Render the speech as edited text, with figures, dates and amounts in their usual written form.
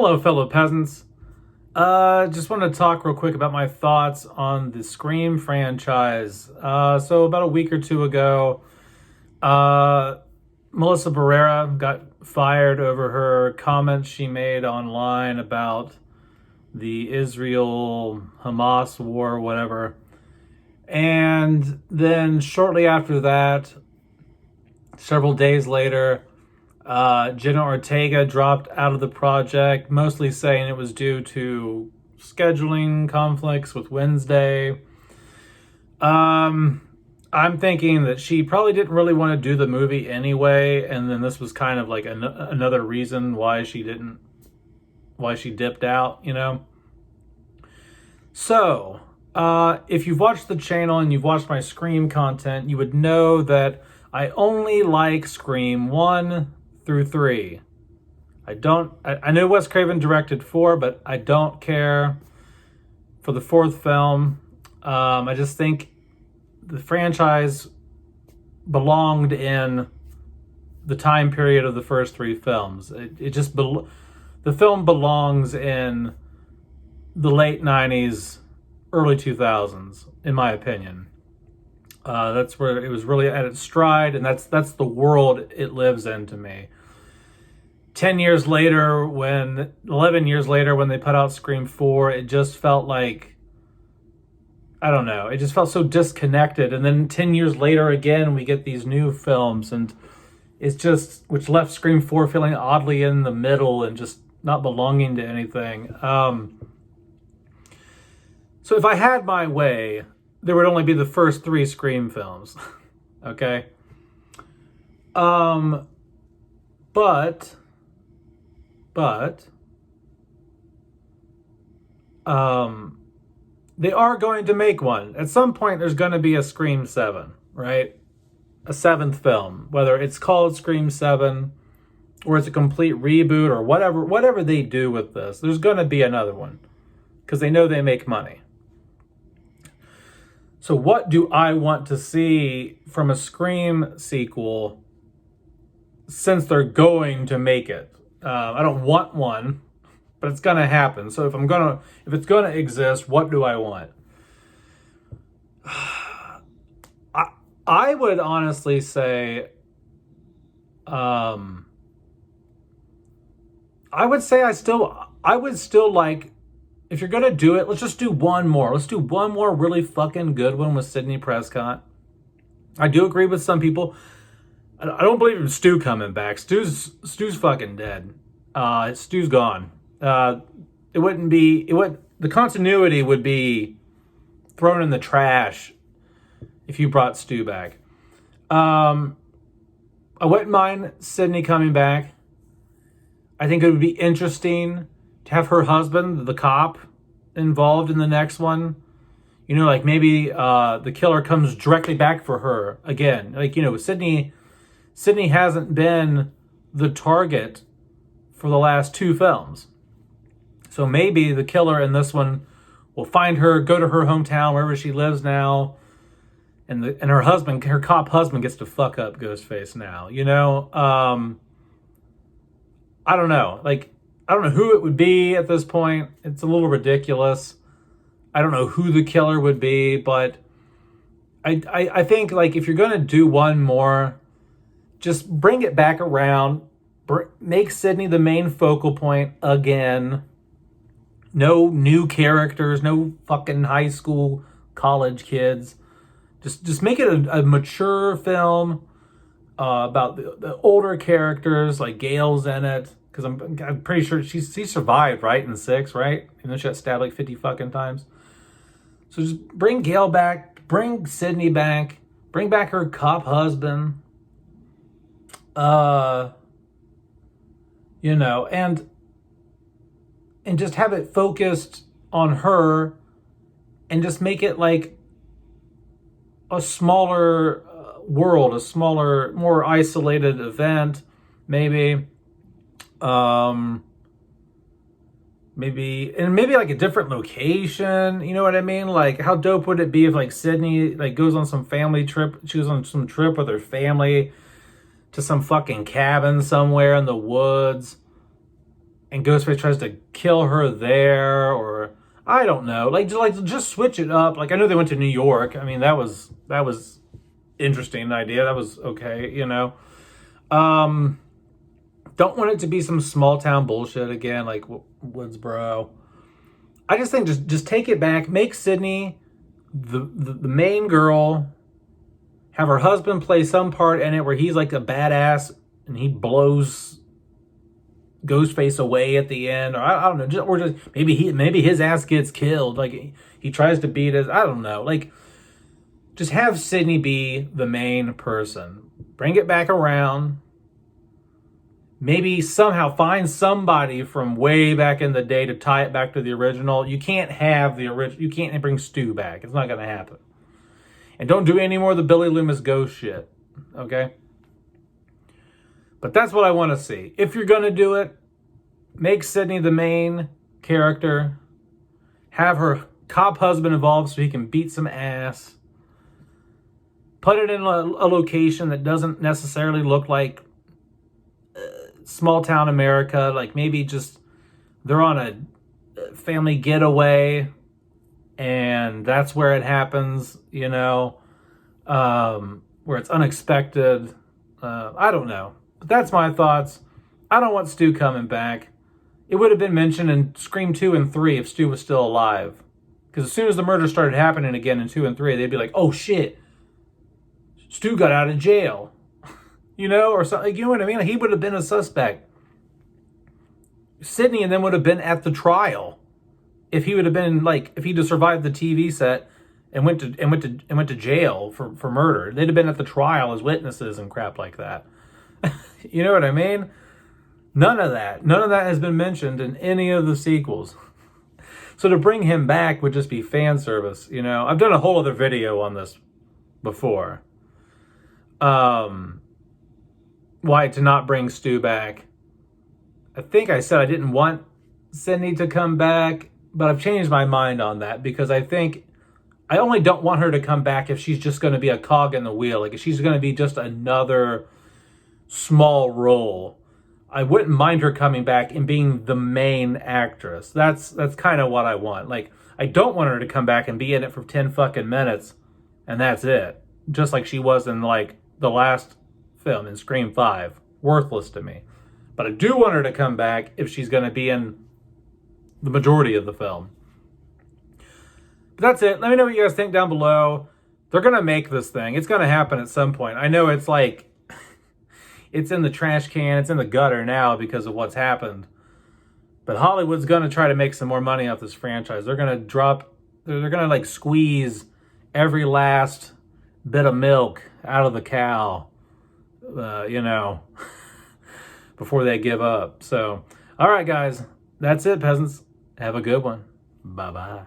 Hello, fellow peasants. Just want to talk real quick about my thoughts on the Scream franchise. So about a week or two ago, uh, Melissa Barrera got fired over her comments she made online about the Israel-Hamas war, whatever. And then shortly after that, several days later, Jenna Ortega dropped out of the project, mostly saying it was due to scheduling conflicts with Wednesday. I'm thinking that she probably didn't really want to do the movie anyway, and then this was kind of like another reason why she dipped out, you know? So, if you've watched the channel and you've watched my Scream content, you would know that I only like Scream 1 through 3. I know Wes Craven directed 4, but I don't care for the fourth film. I just think the franchise belonged in the time period of the first 3 films. The film belongs in the late 90s, early 2000s, in my opinion. That's where it was really at its stride, and that's the world it lives in to me. 11 years later, when they put out Scream 4, it just felt like, I don't know, it just felt so disconnected. And then 10 years later, again, we get these new films, and it's just, which left Scream 4 feeling oddly in the middle and just not belonging to anything. So if I had my way, there would only be the first 3 Scream films. Okay? But they are going to make one. At some point, there's going to be a Scream 7, right? A 7th film. Whether it's called Scream 7 or it's a complete reboot or whatever they do with this, there's going to be another one because they know they make money. So what do I want to see from a Scream sequel since they're going to make it? I don't want one, but it's going to happen. So if it's going to exist, what do I want? I would honestly say, I would still like, if you're going to do it, let's just do one more. Let's do one more really fucking good one with Sidney Prescott. I do agree with some people. I don't believe in Stu coming back. Stu's fucking dead. Stu's gone. The continuity would be thrown in the trash if you brought Stu back. I wouldn't mind Sidney coming back. I think it would be interesting to have her husband, the cop, involved in the next one. You know, like maybe the killer comes directly back for her again. Like, you know, Sidney hasn't been the target for the last 2 films. So maybe the killer in this one will find her, go to her hometown, wherever she lives now, and her cop husband gets to fuck up Ghostface now, you know? I don't know. Like, I don't know who it would be at this point. It's a little ridiculous. I don't know who the killer would be, but I think, like, if you're going to do one more, just bring it back around. Make Sidney the main focal point again. No new characters, no fucking high school, college kids. Just make it a mature film about the older characters, like Gail's in it. Because I'm pretty sure she survived, right, in 6, right? And then she got stabbed like 50 fucking times. So just bring Gail back, bring Sidney back, bring back her cop husband. You know, and just have it focused on her, and just make it like a smaller world, a smaller, more isolated event, maybe. Maybe like a different location, you know what I mean? Like, how dope would it be if, like, Sidney, like, goes on some family trip, she goes on some trip with her family to some fucking cabin somewhere in the woods, and Ghostface tries to kill her there, or I don't know. Just switch it up. Like, I know they went to New York. I mean, that was interesting idea. That was okay, you know. Don't want it to be some small town bullshit again, like Woodsboro. I just think just take it back. Make Sydney the main girl. Have her husband play some part in it where he's like a badass and he blows Ghostface away at the end, or I don't know, or just maybe his ass gets killed. Like he tries to beat his. I don't know. Like, just have Sydney be the main person. Bring it back around. Maybe somehow find somebody from way back in the day to tie it back to the original. You can't have the original. You can't bring Stu back. It's not going to happen. And don't do any more of the Billy Loomis ghost shit. Okay? But that's what I want to see. If you're going to do it, make Sydney the main character. Have her cop husband involved so he can beat some ass. Put it in a location that doesn't necessarily look like small town America. Like, maybe just they're on a family getaway and that's where it happens, you know, where it's unexpected. I don't know. But that's my thoughts. I don't want Stu coming back. It would have been mentioned in Scream 2 and 3 if Stu was still alive. Because as soon as the murder started happening again in 2 and 3, they'd be like, oh shit, Stu got out of jail. You know, or something. You know what I mean? Like, he would have been a suspect. Sydney and them would have been at the trial. If he would have been like, if he'd have survived the TV set and went to jail for murder, they'd have been at the trial as witnesses and crap like that. You know what I mean? None of that has been mentioned in any of the sequels. So to bring him back would just be fan service. You know, I've done a whole other video on this before. Why to not bring Stu back. I think I said I didn't want Sydney to come back, but I've changed my mind on that because I think I only don't want her to come back if she's just going to be a cog in the wheel. Like, if she's going to be just another small role. I wouldn't mind her coming back and being the main actress. That's kind of what I want. Like, I don't want her to come back and be in it for 10 fucking minutes and that's it. Just like she was in, like, the last film in Scream 5. Worthless to me. But I do want her to come back if she's going to be in the majority of the film. But that's it. Let me know what you guys think down below. They're going to make this thing. It's going to happen at some point. I know it's like, it's in the trash can. It's in the gutter now because of what's happened. But Hollywood's going to try to make some more money off this franchise. They're going to they're going to like squeeze every last bit of milk out of the cow, you know, before they give up. So, all right, guys, that's it, peasants. Have a good one. Bye-bye.